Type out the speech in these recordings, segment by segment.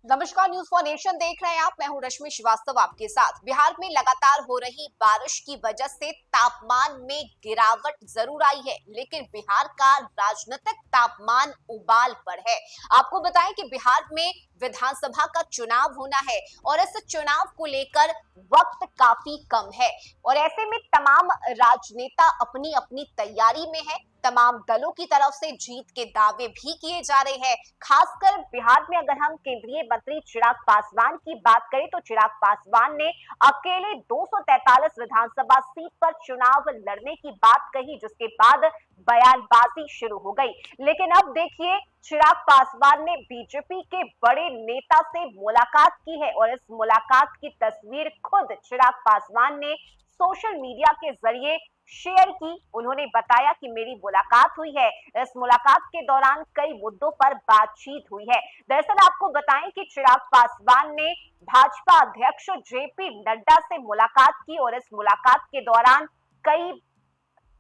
नमस्कार, news for nation देख रहे हैं आप। मैं हूं रश्मि श्रीवास्तव आपके साथ। बिहार में लगातार हो रही बारिश की वजह से तापमान में गिरावट जरूर आई है, लेकिन बिहार का राजनीतिक तापमान उबाल पर है। आपको बताएं कि बिहार में विधानसभा का चुनाव होना है और इस चुनाव को लेकर वक्त काफी कम है और ऐसे में तमाम राजनेता अपनी अपनी तैयारी में है। तमाम दलों की तरफ से जीत के दावे भी किए जा रहे हैं। खासकर बिहार में अगर हम केंद्रीय मंत्री चिराग पासवान की बात करें तो चिराग पासवान ने अकेले 243 विधानसभा सीट पर चुनाव लड़ने की बात कही, जिसके बाद बयानबाजी शुरू हो गई। लेकिन अब देखिए, चिराग पासवान ने बीजेपी के बड़े नेता से मुलाकात की है और इस मुलाकात की तस्वीर खुद चिराग पासवान ने सोशल मीडिया के जरिए शेयर की। उन्होंने बताया कि मेरी मुलाकात हुई है। इस मुलाकात के दौरान कई मुद्दों पर बातचीत हुई है। दरअसल आपको बताएं कि चिराग पासवान ने भाजपा अध्यक्ष जेपी नड्डा से मुलाकात की और इस मुलाकात के दौरान कई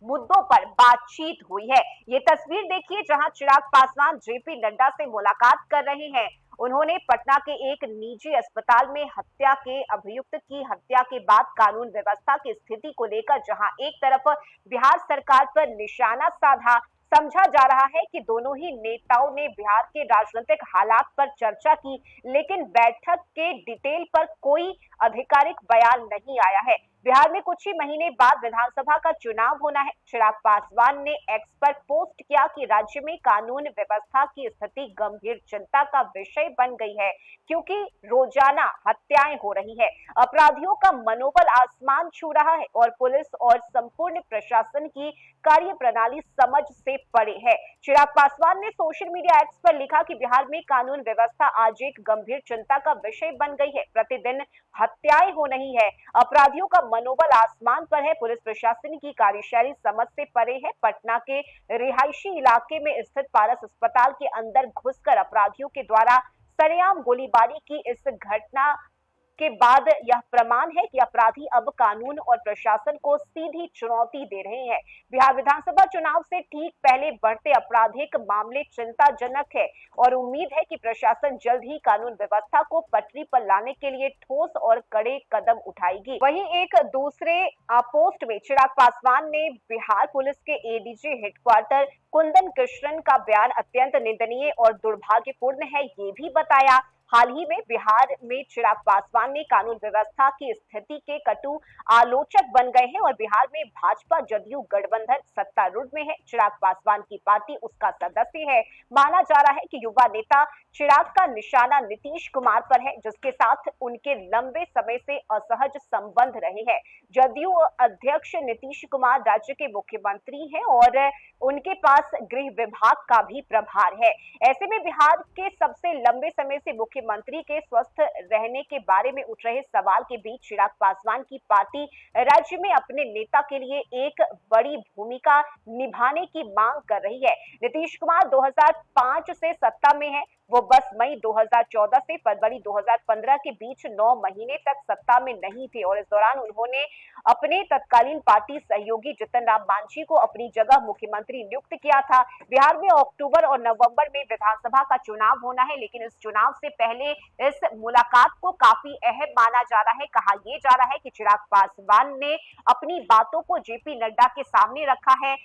मुद्दों पर बातचीत हुई है। ये तस्वीर देखिए जहां चिराग पासवान जेपी नड्डा से मुलाकात कर रहे हैं। उन्होंने पटना के एक निजी अस्पताल में हत्या के अभियुक्त की हत्या के बाद कानून व्यवस्था की स्थिति को लेकर जहां एक तरफ बिहार सरकार पर निशाना साधा, समझा जा रहा है कि दोनों ही नेताओं ने बिहार के राजनीतिक हालात पर चर्चा की, लेकिन बैठक के डिटेल पर कोई आधिकारिक बयान नहीं आया है। बिहार में कुछ ही महीने बाद विधानसभा का चुनाव होना है। चिराग पासवान ने एक्स पर पोस्ट किया कि राज्य में कानून व्यवस्था की स्थिति गंभीर चिंता का विषय बन गई है, क्योंकि रोजाना हत्याएं हो रही है। अपराधियों का मनोबल आसमान छू रहा है और पुलिस और संपूर्ण प्रशासन की कार्य प्रणाली समझ से परे है। चिराग पासवान ने सोशल मीडिया एक्स पर लिखा कि बिहार में कानून व्यवस्था आज एक गंभीर चिंता का विषय बन गई है। प्रतिदिन हत्याएं हो रही है, अपराधियों का मनोबल आसमान पर है, पुलिस प्रशासन की कार्यशैली समझ से परे है। पटना के रिहायशी इलाके में स्थित पारस अस्पताल के अंदर घुसकर अपराधियों के द्वारा सरेआम गोलीबारी की इस घटना के बाद यह प्रमाण है कि अपराधी अब कानून और प्रशासन को सीधी चुनौती दे रहे हैं। बिहार विधानसभा चुनाव से ठीक पहले बढ़ते आपराधिक मामले चिंताजनक है और उम्मीद है कि प्रशासन जल्द ही कानून व्यवस्था को पटरी पर लाने के लिए ठोस और कड़े कदम उठाएगी। वहीं एक दूसरे पोस्ट में चिराग पासवान ने बिहार पुलिस के एडीजी हेडक्वार्टर कुंदन कृष्णन का बयान अत्यंत निंदनीय और दुर्भाग्यपूर्ण है, ये भी बताया। हाल ही में बिहार में चिराग पासवान ने कानून व्यवस्था की स्थिति के कटु आलोचक बन गए हैं और बिहार में भाजपा जदयू गठबंधन सत्तारूढ़ में है। चिराग पासवान की पार्टी उसका सदस्य है। माना जा रहा है कि युवा नेता चिराग का निशाना नीतीश कुमार पर है, जिसके साथ उनके लंबे समय से असहज संबंध रहे हैं। जदयू अध्यक्ष नीतीश कुमार राज्य के मुख्यमंत्री हैं और उनके पास गृह विभाग का भी प्रभार है। ऐसे में बिहार के सबसे लंबे समय से मुख्यमंत्री के स्वस्थ रहने के बारे में उठ रहे सवाल के बीच चिराग पासवान की पार्टी राज्य में अपने नेता के लिए एक बड़ी भूमिका निभाने की मांग कर रही है। नीतीश कुमार 2005 से सत्ता में है। वो बस मई 2014 से फरवरी 2015 के बीच 9 महीने तक सत्ता में नहीं थे और इस दौरान उन्होंने अपने तत्कालीन पार्टी सहयोगी जितन राम मांझी को अपनी जगह मुख्यमंत्री नियुक्त किया था। बिहार में अक्टूबर और नवंबर में विधानसभा का चुनाव होना है, लेकिन इस चुनाव से पहले इस मुलाकात को काफी अहम माना जा रहा है। कहा यह जा रहा है कि चिराग पासवान ने अपनी बातों को जेपी नड्डा के सामने रखा है।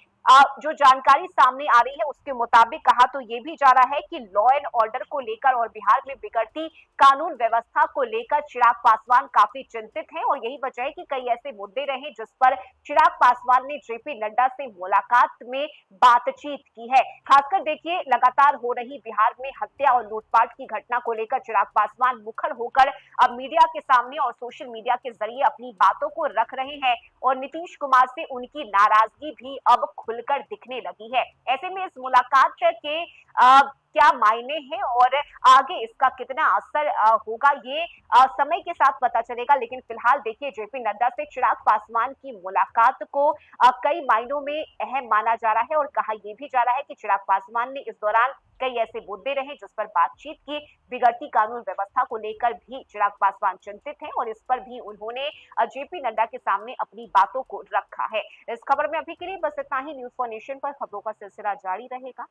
जो जानकारी सामने आ रही है उसके मुताबिक कहा तो ये भी जा रहा है कि लॉ एंड ऑर्डर को लेकर और बिहार में बिगड़ती कानून व्यवस्था को लेकर चिराग पासवान काफी चिंतित हैं और यही वजह है कि कई ऐसे मुद्दे रहे जिस पर चिराग पासवान ने जेपी नड्डा से मुलाकात में बातचीत की है। खासकर देखिए, लगातार हो रही बिहार में हत्या और लूटपाट की घटना को लेकर चिराग पासवान मुखर होकर अब मीडिया के सामने और सोशल मीडिया के जरिए अपनी बातों को रख रहे हैं और नीतीश कुमार से उनकी नाराजगी भी अब खुलकर दिखने लगी है। ऐसे में इस मुलाकात के क्या मायने हैं और आगे इसका कितना असर होगा, ये समय के साथ पता चलेगा। लेकिन फिलहाल देखिए, जेपी नड्डा से चिराग पासवान की मुलाकात को कई मायनों में अहम माना जा रहा है और कहा यह भी जा रहा है कि चिराग पासवान ने इस दौरान कई ऐसे मुद्दे रहे जिस पर बातचीत की। बिगड़ती कानून व्यवस्था को लेकर भी चिराग पासवान चिंतित हैं और इस पर भी उन्होंने जेपी नड्डा के सामने अपनी बातों को रखा है। इस खबर में अभी के लिए बस इतना ही। न्यूज फॉर नेशन पर खबरों का सिलसिला जारी रहेगा।